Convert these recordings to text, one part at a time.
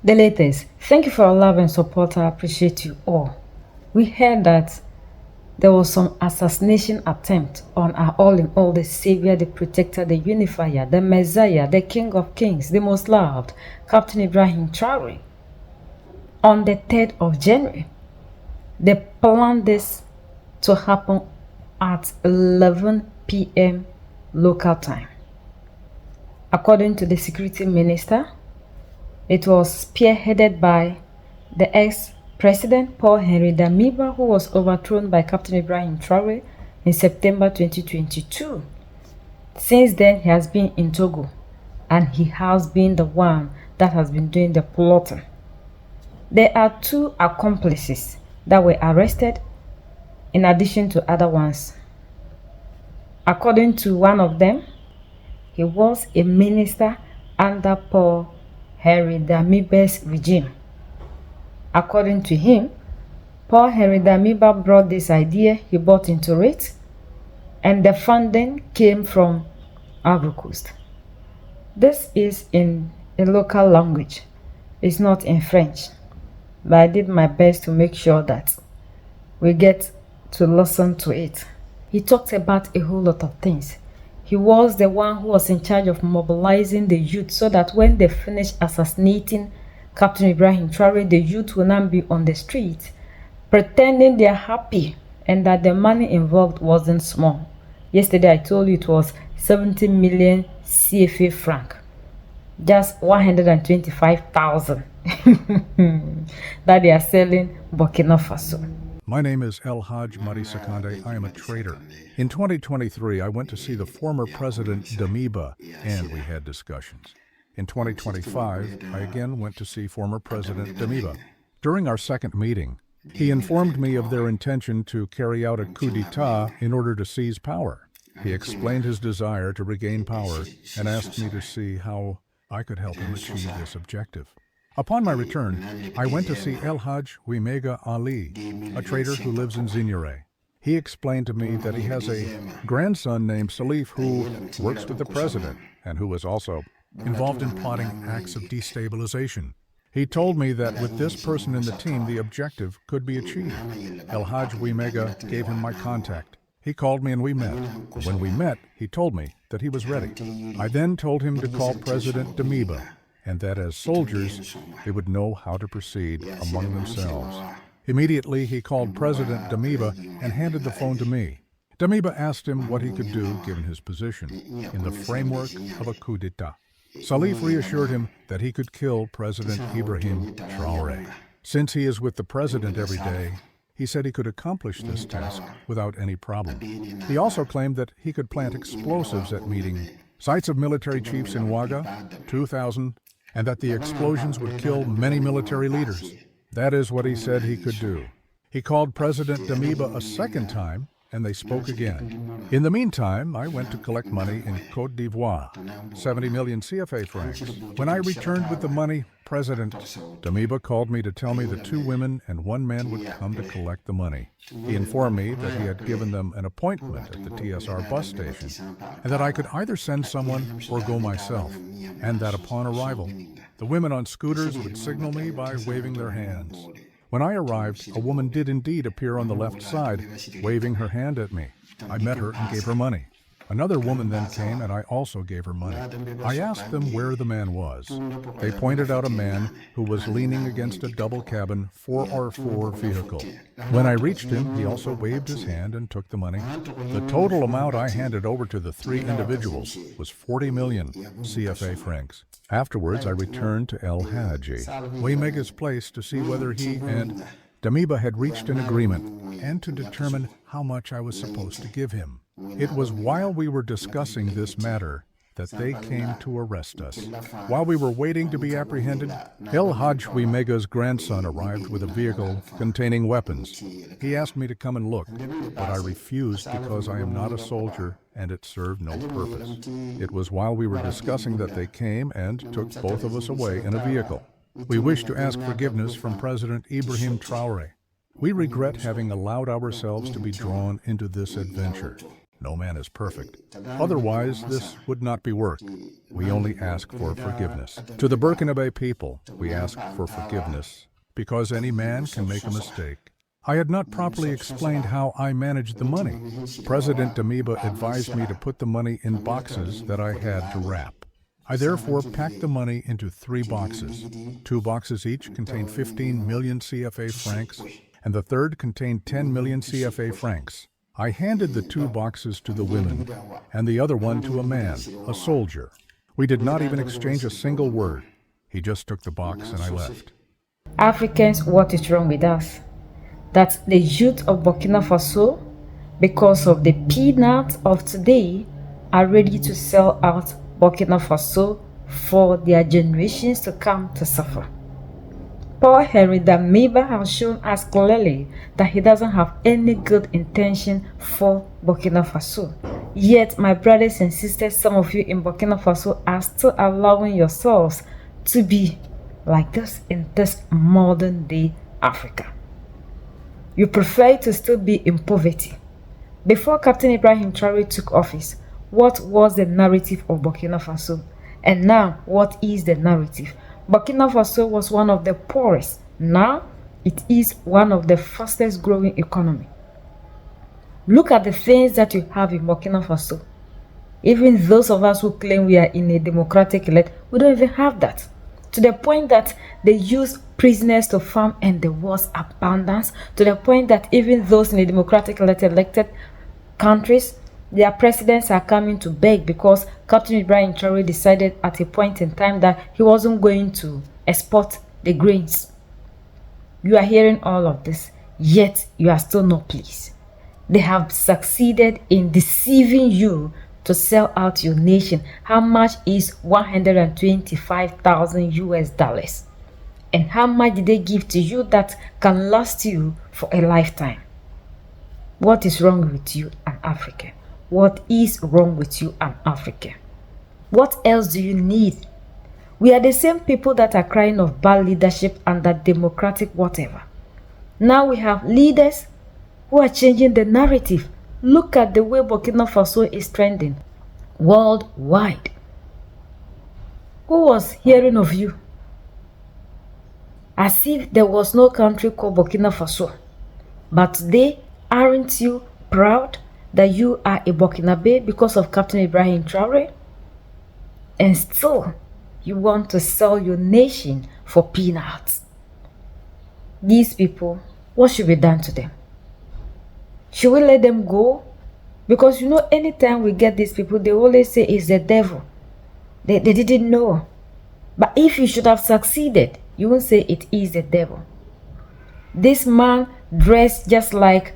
The latest. Thank you for your love and support. I appreciate you all. We heard that there was some assassination attempt on our all in all, the savior, the protector, the unifier, the messiah, the king of kings, the most loved, Captain Ibrahim Traore, on the 3rd of January. They planned this to happen at 11 p.m. local time. According to the security minister, it was spearheaded by the ex-president Paul Henry Damiba, who was overthrown by Captain Ibrahim Traore in September 2022. Since then, he has been in Togo, and he has been the one that has been doing the plotting. There are two accomplices that were arrested in addition to other ones. According to one of them, he was a minister under Paul Henry Damiba's regime. According to him, Paul Henry Damiba brought this idea, he bought into it, and the funding came from Ivory Coast. This is in a local language, it's not in French, but I did my best to make sure that we get to listen to it. He talked about a whole lot of things. He was the one who was in charge of mobilizing the youth so that when they finish assassinating Captain Ibrahim Traore, the youth will not be on the street pretending they're happy and that the money involved wasn't small. Yesterday I told you it was 70 million CFA franc, just 125,000 that they are selling Burkina Faso. My name is El Haj Mari Sakande. I am a trader. In 2023, I went to see the former President Damiba, and we had discussions. In 2025, I again went to see former President Damiba. During our second meeting, he informed me of their intention to carry out a coup d'etat in order to seize power. He explained his desire to regain power and asked me to see how I could help him achieve this objective. Upon my return, I went to see El Haj Wimega Ali, a trader who lives in Zignore. He explained to me that he has a grandson named Salif who works with the president and who is also involved in plotting acts of destabilization. He told me that with this person in the team, the objective could be achieved. El Haj Wimega gave him my contact. He called me and we met. When we met, he told me that he was ready. I then told him to call President Damiba, and that as soldiers, they would know how to proceed among themselves. Immediately, he called President Damiba and handed the phone to me. Damiba asked him what he could do given his position in the framework of a coup d'etat. Salif reassured him that he could kill President Ibrahim Traore. Since he is with the president every day, he said he could accomplish this task without any problem. He also claimed that he could plant explosives at meeting sites of military chiefs in Ouaga, 2,000, and that the explosions would kill many military leaders. That is what he said he could do. He called President Damiba a second time, and they spoke again. In the meantime, I went to collect money in Côte d'Ivoire, 70 million CFA francs. When I returned with the money, President Damiba called me to tell me that 2 women and 1 man would come to collect the money. He informed me that he had given them an appointment at the TSR bus station, and that I could either send someone or go myself, and that upon arrival, the women on scooters would signal me by waving their hands. When I arrived, a woman did indeed appear on the left side, waving her hand at me. I met her and gave her money. Another woman then came, and I also gave her money. I asked them where the man was. They pointed out a man who was leaning against a double-cabin 4x4 vehicle. When I reached him, he also waved his hand and took the money. The total amount I handed over to the 3 individuals was 40 million CFA francs. Afterwards, I returned to El Hadji, Waymega's place, to see whether he and Damiba had reached an agreement and to determine how much I was supposed to give him. It was while we were discussing this matter that they came to arrest us. While we were waiting to be apprehended, El Haj Wimega's grandson arrived with a vehicle containing weapons. He asked me to come and look, but I refused because I am not a soldier and it served no purpose. It was while we were discussing that they came and took both of us away in a vehicle. We wish to ask forgiveness from President Ibrahim Traore. We regret having allowed ourselves to be drawn into this adventure. No man is perfect. Otherwise, this would not be work. We only ask for forgiveness. To the Burkina people, we ask for forgiveness, because any man can make a mistake. I had not properly explained how I managed the money. President Damiba advised me to put the money in boxes that I had to wrap. I therefore packed the money into 3 boxes. 2 boxes each contained 15 million CFA francs, and the third contained 10 million CFA francs. I handed the 2 boxes to the women, and the other one to a man, a soldier. We did not even exchange a single word. He just took the box and I left. Africans, what is wrong with us? That the youth of Burkina Faso, because of the peanuts of today, are ready to sell out Burkina Faso for their generations to come to suffer. Poor Henry Damiba has shown us clearly that he doesn't have any good intention for Burkina Faso. Yet, my brothers and sisters, some of you in Burkina Faso are still allowing yourselves to be like this in this modern day Africa. You prefer to still be in poverty. Before Captain Ibrahim Traore took office, what was the narrative of Burkina Faso? And now, what is the narrative? Burkina Faso was one of the poorest. Now, it is one of the fastest growing economy. Look at the things that you have in Burkina Faso. Even those of us who claim we are in a democratic elect, we don't even have that. To the point that they use prisoners to farm and there was abundance. To the point that even those in the democratic elected countries, their presidents are coming to beg because Captain Ibrahim Traore decided at a point in time that he wasn't going to export the grains. You are hearing all of this, yet you are still not pleased. They have succeeded in deceiving you to sell out your nation. How much is 125,000 US dollars? And how much did they give to you that can last you for a lifetime? What is wrong with you, an African? What is wrong with you, an African? What else do you need? We are the same people that are crying of bad leadership and that democratic whatever. Now we have leaders who are changing the narrative. Look at the way Burkina Faso is trending worldwide. Who was hearing of you? As if there was no country called Burkina Faso. But today, aren't you proud that you are a Burkinabe because of Captain Ibrahim Traore? And still, you want to sell your nation for peanuts. These people, what should be done to them? Should we let them go? Because you know, anytime we get these people, they always say it's the devil. They didn't know. But if you should have succeeded, you won't say it is the devil. This man dressed just like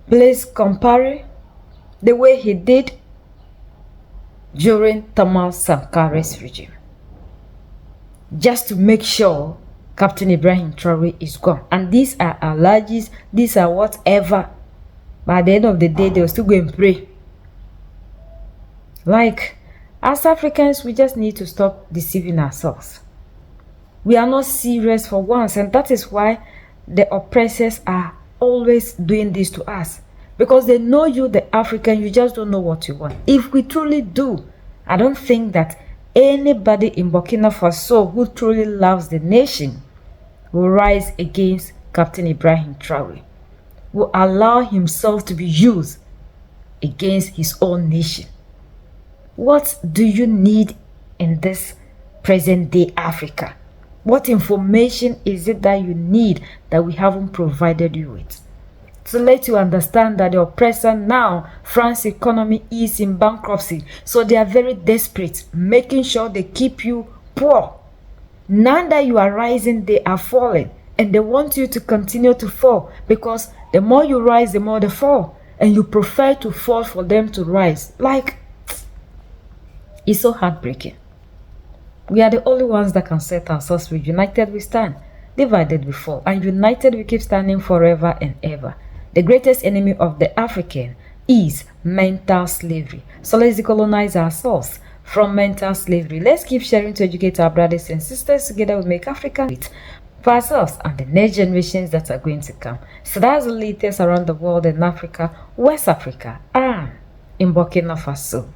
Blaise Compaoré, the way he did during Thomas Sankare's regime, just to make sure Captain Ibrahim Traore is gone. And these are allergies, these are whatever. By the end of the day, they'll still go and pray. Like, as Africans, we just need to stop deceiving ourselves. We are not serious for once, and that is why the oppressors are always doing this to us. Because they know you, the African, you just don't know what you want. If we truly do, I don't think that anybody in Burkina Faso who truly loves the nation will rise against Captain Ibrahim Traore, will allow himself to be used against his own nation. What do you need in this present day Africa? What information is it that you need that we haven't provided you with? To let you understand that the oppressor now, France's economy is in bankruptcy. So they are very desperate, making sure they keep you poor. Now that you are rising, they are falling. And they want you to continue to fall. Because the more you rise, the more they fall. And you prefer to fall for them to rise. Like, it's so heartbreaking. We are the only ones that can set ourselves free. United we stand, divided we fall, and united we keep standing forever and ever. The greatest enemy of the African is mental slavery. So let's decolonize ourselves from mental slavery. Let's keep sharing to educate our brothers and sisters. Together we make Africa great. for ourselves and the next generations that are going to come. So that's the latest around the world in Africa, West Africa, and in Burkina Faso.